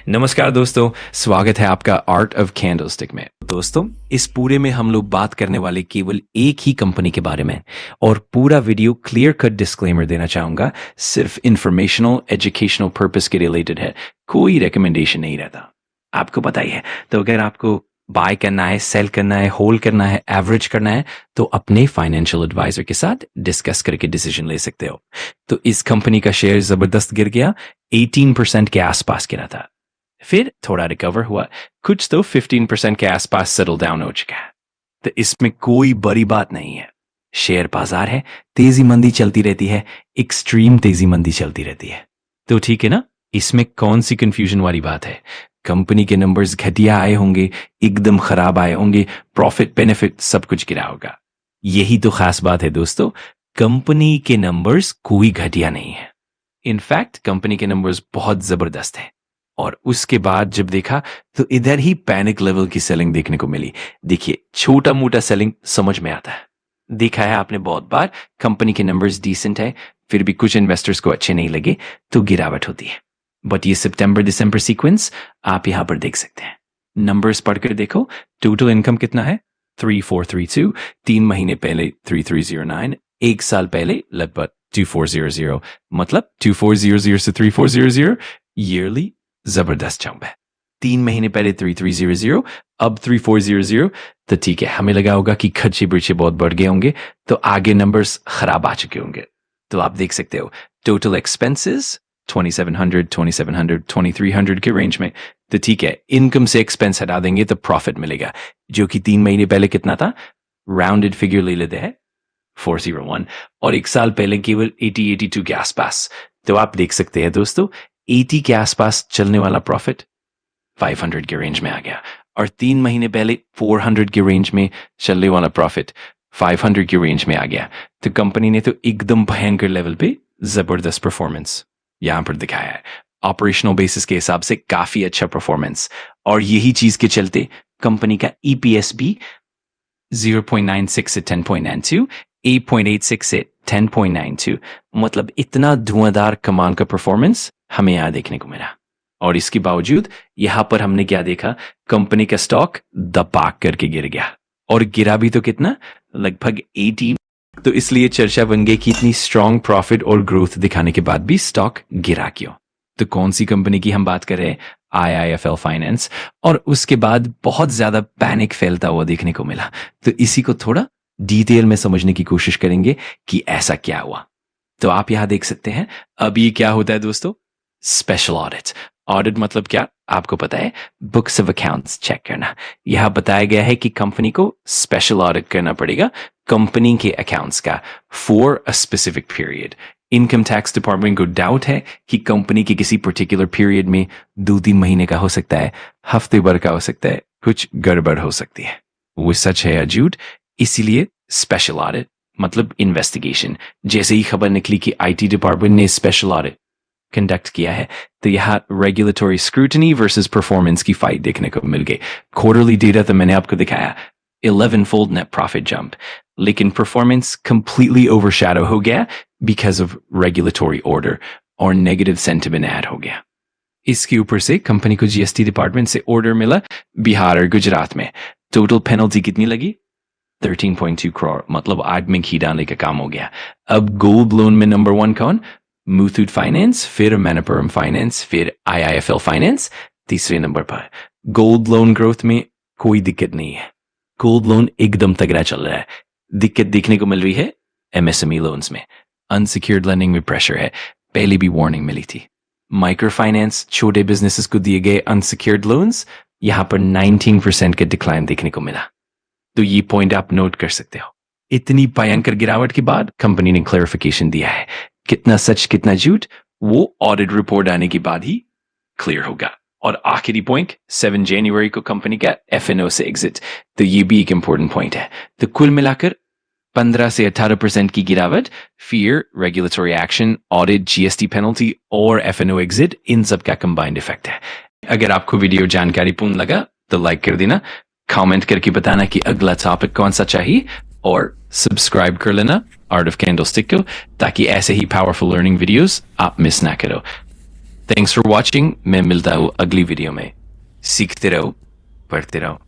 नमस्कार दोस्तों, स्वागत है आपका आर्ट ऑफ कैंडलस्टिक में। दोस्तों, इस पूरे में हम लोग बात करने वाले केवल एक ही कंपनी के बारे में और पूरा वीडियो क्लियर कट डिस्क्लेमर देना चाहूंगा, सिर्फ इंफॉर्मेशनल एजुकेशनल पर्पस के रिलेटेड है, कोई रिकमेंडेशन नहीं रहता। आपको पता ही है, तो अगर आपको बाय करना है, सेल करना है, होल्ड करना है, एवरेज करना है, तो अपने फाइनेंशियल एडवाइजर के साथ डिस्कस करके डिसीजन ले सकते हो। तो इस कंपनी का शेयर जबरदस्त गिर गया, 18% के आसपास गिरा था, फिर थोड़ा रिकवर हुआ, कुछ तो 15% के आसपास सेटल डाउन हो चुका है। तो इसमें कोई बड़ी बात नहीं है, शेयर बाजार है, तेजी मंदी चलती रहती है, एक्सट्रीम तेजी मंदी चलती रहती है। तो ठीक है ना, इसमें कौन सी कंफ्यूजन वाली बात है? कंपनी के नंबर्स घटिया आए होंगे, एकदम खराब आए होंगे, प्रॉफिट बेनिफिट सब कुछ गिरा होगा। यही तो खास बात है दोस्तों, कंपनी के नंबर्स कोई घटिया नहीं है। इनफैक्ट कंपनी के नंबर्स बहुत जबरदस्त है। और उसके बाद जब देखा तो इधर ही पैनिक लेवल की सेलिंग देखने को मिली। देखिए, छोटा मोटा सेलिंग समझ में आता है, देखा है आपने बहुत बार। कंपनी के नंबर्स डिसेंट है, फिर भी कुछ इन्वेस्टर्स को अच्छे नहीं लगे तो गिरावट होती है। बट ये सितंबर दिसंबर सीक्वेंस आप यहां पर देख सकते हैं। नंबर्स पढ़कर देखो, टोटल इनकम कितना है? 3432, 3 महीने पहले 3309, एक साल पहले लगभग 2400, मतलब 2400 से 3400 ईयरली जबरदस्त जंप है। 3 महीने पहले 3300, अब 3400। तो ठीक है, हमें लगा होगा कि खर्चे बिर्चे बहुत बढ़ गए होंगे, तो आगे नंबर्स खराब आ चुके होंगे। तो आप देख सकते हो टोटल एक्सपेंसेस 2700, 2700, 2300 के रेंज में। तो ठीक है, इनकम से एक्सपेंस हटा देंगे तो प्रॉफिट मिलेगा, जो कि 3 महीने पहले कितना था? राउंडेड फिगर ले लेते हैं 401, और एक साल पहले केवल 82 के आसपास। तो आप देख सकते हैं दोस्तों, 80 के आसपास चलने वाला प्रॉफिट 500 के रेंज में आ गया, और 3 महीने पहले 400 के रेंज में चलने वाला प्रॉफिट 500 के रेंज में आ गया। तो कंपनी ने तो एकदम भयंकर लेवल पे जबरदस्त परफॉर्मेंस यहां पर दिखाया है। ऑपरेशनल बेसिस के हिसाब से काफी अच्छा परफॉर्मेंस, और यही चीज के चलते कंपनी का ईपीएस भी 0.96 से 10.92, 8.86 से 10.92, मतलब इतना धुआंधार कमाल का परफॉर्मेंस हमें यहां देखने को मिला। और इसके बावजूद यहां पर हमने क्या देखा? कंपनी का स्टॉक दपाक करके गिर गया, और गिरा भी तो कितना? लगभग 18। तो इसलिए चर्चा बन गई कि इतनी स्ट्रॉन्ग प्रॉफिट और ग्रोथ दिखाने के बाद भी स्टॉक गिरा क्यों? तो कौन सी कंपनी की हम बात कर रहे हैं? IIFL finance. और उसके बाद बहुत ज्यादा पैनिक फैलता हुआ देखने को मिला। तो इसी को थोड़ा डिटेल में समझने की कोशिश करेंगे कि ऐसा क्या हुआ। तो आप यहां देख सकते हैं, अब ये क्या होता है दोस्तों? Special audit. ऑडिट मतलब क्या? आपको पता है, बुक्स ऑफ अकाउंट्स चेक करना। यहां बताया गया है कि कंपनी को स्पेशल ऑडिट करना पड़ेगा कंपनी के अकाउंट्स का for a specific period. Income tax department को डाउट है कि कंपनी के किसी पर्टिकुलर पीरियड में 2-3 महीने का हो सकता है, हफ्ते भर का हो सकता है, कुछ गड़बड़ हो सकती है। वो सच है या झूठ? इसीलिए स्पेशल ऑडिट मतलब इन्वेस्टिगेशन। जैसे ही खबर निकली कि IT डिपार्टमेंट ने स्पेशल ऑडिट कंडक्ट किया है, तो यहाँ रेगुलेटरी स्क्रूटनी वर्सेस परफॉर्मेंस की फाइट देखने को मिल गई। क्वार्टरली डेटा तो मैंने आपको दिखाया, 11-fold नेट प्रॉफिट जंप, लेकिन परफॉर्मेंस कंप्लीटली ओवरशैडो हो गया बिकॉज ऑफ रेगुलेटरी ऑर्डर, और नेगेटिव सेंटिमेंट ऐड हो गया। इसके ऊपर से कंपनी को GST डिपार्टमेंट से ऑर्डर मिला बिहार और गुजरात में। टोटल पेनल्टी कितनी लगी? 13.2 करोड़, मतलब आग में घी डालने का काम हो गया। अब गोल्ड लोन में नंबर 1 कौन? मुथूट फाइनेंस, फिर मनप्पुरम फाइनेंस, फिर IIFL फाइनेंस तीसरे नंबर पर। गोल्ड लोन ग्रोथ में कोई दिक्कत नहीं है, गोल्ड लोन एकदम तगड़ा चल रहा है। दिक्कत देखने को मिल रही है MSME लोन्स में, अनसिक्योर्ड लैंडिंग में प्रेशर है, पहले भी वार्निंग मिली थी। माइक्रो फाइनेंस, छोटे बिजनेसेस को दिए गए अनसिक्योर्ड लोन्स, यहां पर 19% का डिक्लाइन देखने को मिला। तो ये पॉइंट आप नोट कर सकते हो। इतनी भयंकर गिरावट के बाद कंपनी ने क्लैरिफिकेशन दिया है, कितना सच कितना झूठ वो ऑडिट रिपोर्ट आने के बाद ही क्लियर होगा। और आखिरी पॉइंट, 7 जनवरी को कंपनी का FNO से एग्जिट, तो ये भी एक इंपॉर्टेंट पॉइंट है। तो कुल मिलाकर 15 से 18% की गिरावट, fear, regulatory action, audit, GST penalty और FNO एग्जिट, इन सब का कंबाइंड इफेक्ट है। अगर आपको वीडियो जानकारीपूर्ण लगा तो लाइक कर देना, कमेंट करके बताना कि अगला टॉपिक कौन सा चाहिए, और सब्सक्राइब कर लेना आर्ट ऑफ कैंडलस्टिक को, ताकि ऐसे ही पावरफुल लर्निंग वीडियोस आप मिस ना करो। Thanks for watching. मैं मिलता हूँ अगली वीडियो में। सीखते रहो, पढ़ते रहो।